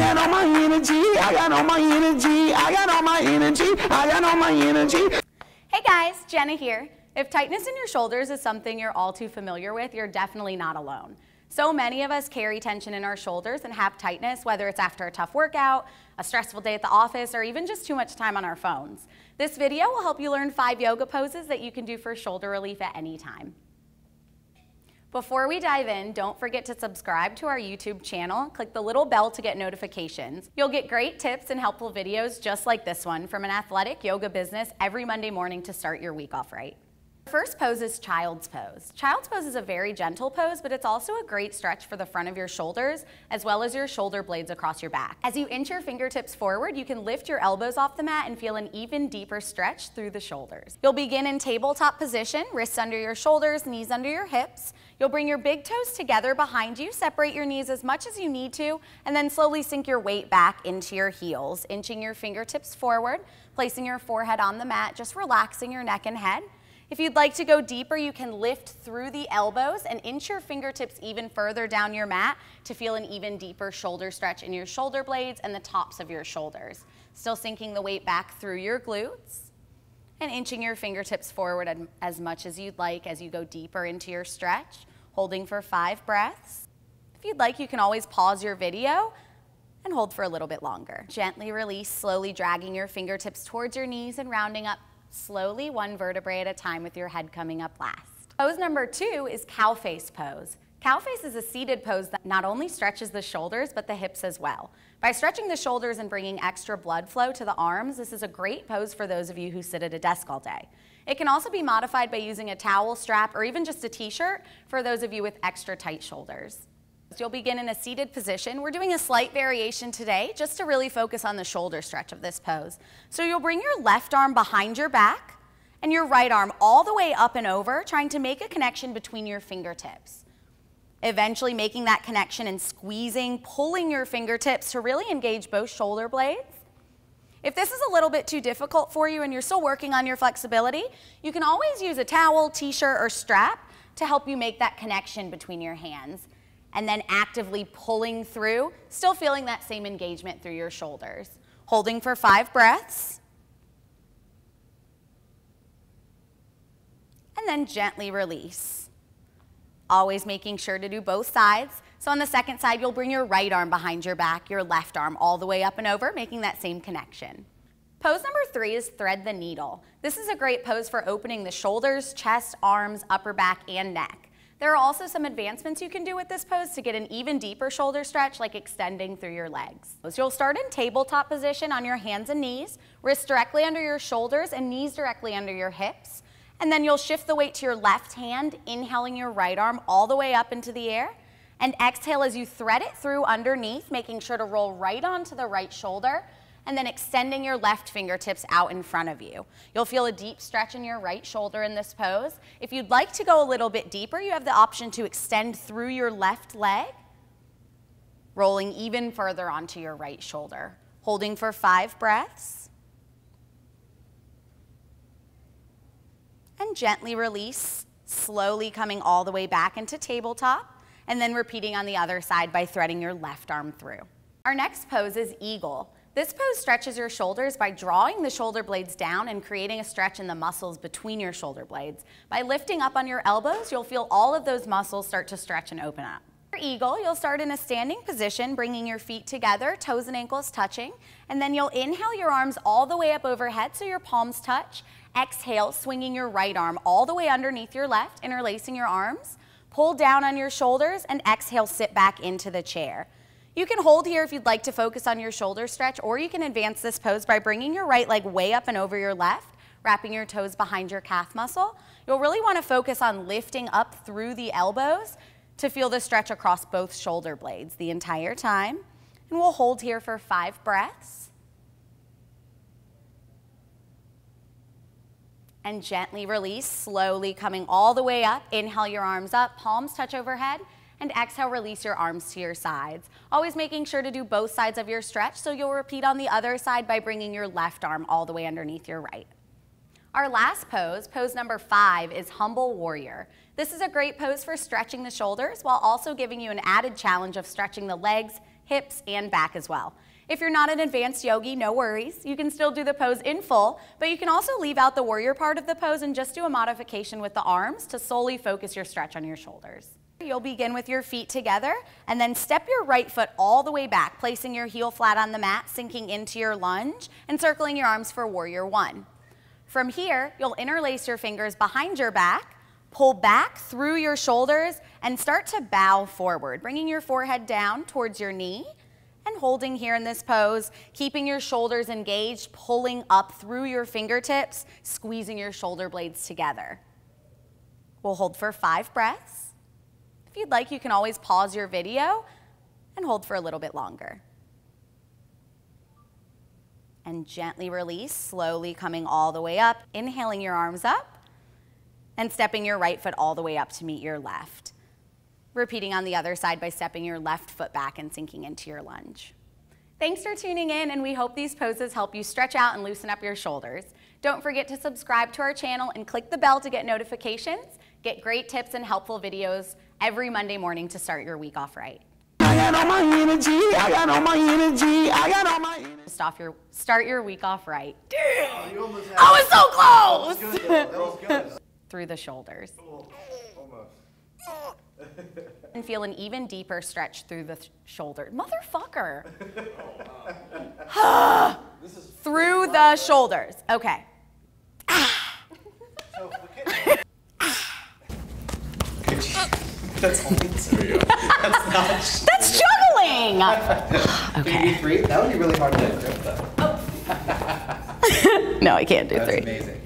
got all my energy, I got all my energy, I got all my energy, I got all my energy. Hey guys, Jenna here. If tightness in your shoulders is something you're all too familiar with, you're definitely not alone. So many of us carry tension in our shoulders and have tightness, whether it's after a tough workout, a stressful day at the office, or even just too much time on our phones. This video will help you learn 5 yoga poses that you can do for shoulder relief at any time. Before we dive in, don't forget to subscribe to our YouTube channel. Click the little bell to get notifications. You'll get great tips and helpful videos just like this one from an athletic yoga business every Monday morning to start your week off right. First pose is Child's Pose. Child's Pose is a very gentle pose, but it's also a great stretch for the front of your shoulders as well as your shoulder blades across your back. As you inch your fingertips forward, you can lift your elbows off the mat and feel an even deeper stretch through the shoulders. You'll begin in tabletop position, wrists under your shoulders, knees under your hips. You'll bring your big toes together behind you, separate your knees as much as you need to, and then slowly sink your weight back into your heels, inching your fingertips forward, placing your forehead on the mat, just relaxing your neck and head. If you'd like to go deeper, you can lift through the elbows and inch your fingertips even further down your mat to feel an even deeper shoulder stretch in your shoulder blades and the tops of your shoulders. Still sinking the weight back through your glutes and inching your fingertips forward as much as you'd like as you go deeper into your stretch, holding for 5 breaths. If you'd like, you can always pause your video and hold for a little bit longer. Gently release, slowly dragging your fingertips towards your knees and rounding up slowly, 1 vertebrae at a time with your head coming up last. Pose number 2 is cow face pose. Cow face is a seated pose that not only stretches the shoulders, but the hips as well. By stretching the shoulders and bringing extra blood flow to the arms, this is a great pose for those of you who sit at a desk all day. It can also be modified by using a towel, strap, or even just a t-shirt for those of you with extra tight shoulders. You'll begin in a seated position. We're doing a slight variation today just to really focus on the shoulder stretch of this pose. So you'll bring your left arm behind your back and your right arm all the way up and over, trying to make a connection between your fingertips. Eventually making that connection and squeezing, pulling your fingertips to really engage both shoulder blades. If this is a little bit too difficult for you and you're still working on your flexibility, you can always use a towel, t-shirt, or strap to help you make that connection between your hands. And then actively pulling through, still feeling that same engagement through your shoulders. Holding for 5 breaths. And then gently release. Always making sure to do both sides. So on the second side, you'll bring your right arm behind your back, your left arm all the way up and over, making that same connection. Pose number 3 is thread the needle. This is a great pose for opening the shoulders, chest, arms, upper back, and neck. There are also some advancements you can do with this pose to get an even deeper shoulder stretch, like extending through your legs. So you'll start in tabletop position on your hands and knees, wrists directly under your shoulders and knees directly under your hips. And then you'll shift the weight to your left hand, inhaling your right arm all the way up into the air. And exhale as you thread it through underneath, making sure to roll right onto the right shoulder, and then extending your left fingertips out in front of you. You'll feel a deep stretch in your right shoulder in this pose. If you'd like to go a little bit deeper, you have the option to extend through your left leg, rolling even further onto your right shoulder. Holding for 5 breaths. And gently release, slowly coming all the way back into tabletop, and then repeating on the other side by threading your left arm through. Our next pose is eagle. This pose stretches your shoulders by drawing the shoulder blades down and creating a stretch in the muscles between your shoulder blades. By lifting up on your elbows, you'll feel all of those muscles start to stretch and open up. For eagle, you'll start in a standing position, bringing your feet together, toes and ankles touching, and then you'll inhale your arms all the way up overhead so your palms touch. Exhale, swinging your right arm all the way underneath your left, interlacing your arms. Pull down on your shoulders and exhale, sit back into the chair. You can hold here if you'd like to focus on your shoulder stretch, or you can advance this pose by bringing your right leg way up and over your left, wrapping your toes behind your calf muscle. You'll really want to focus on lifting up through the elbows to feel the stretch across both shoulder blades the entire time. And we'll hold here for 5 breaths. And gently release, slowly coming all the way up. Inhale your arms up, palms touch overhead. And exhale, release your arms to your sides. Always making sure to do both sides of your stretch, so you'll repeat on the other side by bringing your left arm all the way underneath your right. Our last pose, pose number 5, is Humble Warrior. This is a great pose for stretching the shoulders while also giving you an added challenge of stretching the legs, hips, and back as well. If you're not an advanced yogi, no worries. You can still do the pose in full, but you can also leave out the warrior part of the pose and just do a modification with the arms to solely focus your stretch on your shoulders. You'll begin with your feet together and then step your right foot all the way back, placing your heel flat on the mat, sinking into your lunge and circling your arms for warrior one. From here, you'll interlace your fingers behind your back, pull back through your shoulders and start to bow forward, bringing your forehead down towards your knee and holding here in this pose, keeping your shoulders engaged, pulling up through your fingertips, squeezing your shoulder blades together. We'll hold for 5 breaths. If you'd like, you can always pause your video and hold for a little bit longer. And gently release, slowly coming all the way up, inhaling your arms up and stepping your right foot all the way up to meet your left. Repeating on the other side by stepping your left foot back and sinking into your lunge. Thanks for tuning in, and we hope these poses help you stretch out and loosen up your shoulders. Don't forget to subscribe to our channel and click the bell to get notifications. Get great tips and helpful videos every Monday morning to start your week off right. I got all my energy, I got all my energy, I got all my energy. Start your week off right. Oh, you almost had I was so close! That was good, though. That was good. Through the shoulders. Oh, almost. And feel an even deeper stretch through the shoulder. Motherfucker. Through the shoulders. Okay. So, that's only 2. That's not. That's juggling! Can you do 3? That would be really hard to grip, though. No, I can't do That's 3. amazing.